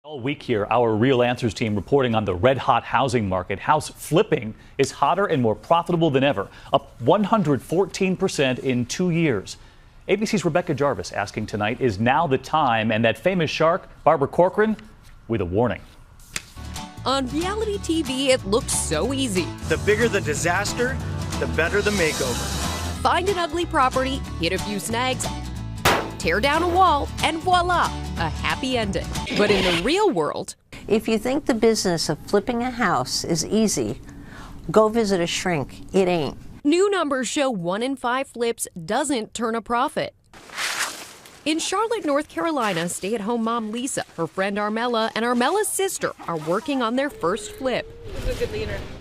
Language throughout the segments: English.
All week here, our Real Answers team reporting on the red-hot housing market. House flipping is hotter and more profitable than ever, up 114% in 2 years. ABC's Rebecca Jarvis asking tonight, is now the time? And that famous shark, Barbara Corcoran, with a warning. On reality TV, it looks so easy. The bigger the disaster, the better the makeover. Find an ugly property, hit a few snags, tear down a wall, and voila, a happy ending. But in the real world, if you think the business of flipping a house is easy, go visit a shrink. It ain't. New numbers show 1 in 5 flips doesn't turn a profit. In Charlotte, North Carolina, stay-at-home mom Lisa, her friend Armella, and Armella's sister are working on their first flip.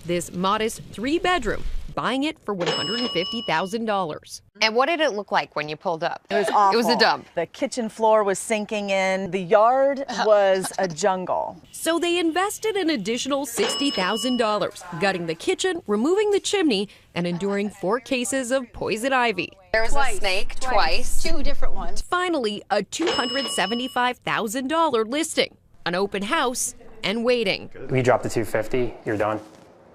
This modest 3-bedroom, buying it for $150,000. And what did it look like when you pulled up? It was awful. It was a dump. The kitchen floor was sinking in. The yard was a jungle. So they invested an additional $60,000, gutting the kitchen, removing the chimney, and enduring 4 cases of poison ivy. There was a snake twice. 2 different ones. Finally, a $275,000 listing, an open house, and waiting. We drop to 250, you're done.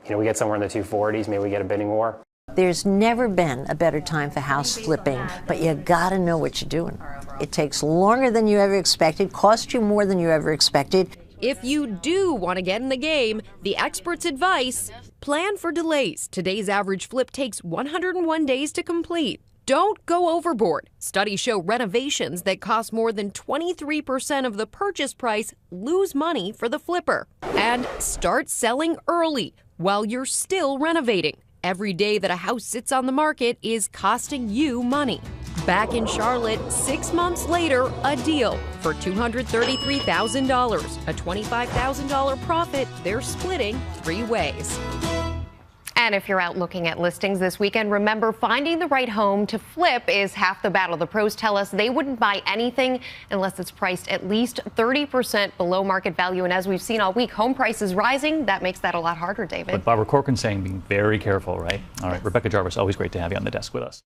We get somewhere in the 240s, maybe we get a bidding war. There's never been a better time for house flipping, but you gotta know what you're doing. It takes longer than you ever expected, costs you more than you ever expected. If you do want to get in the game, the experts' advice, plan for delays. Today's average flip takes 101 days to complete. Don't go overboard. Studies show renovations that cost more than 23% of the purchase price lose money for the flipper. And start selling early while you're still renovating. Every day that a house sits on the market is costing you money. Back in Charlotte, 6 months later, a deal for $233,000, a $25,000 profit they're splitting 3 ways. And if you're out looking at listings this weekend, remember, finding the right home to flip is half the battle. The pros tell us they wouldn't buy anything unless it's priced at least 30% below market value. And as we've seen all week, home prices rising. That makes that a lot harder, David. But Barbara Corcoran saying being very careful, right? All right, Rebecca Jarvis, always great to have you on the desk with us.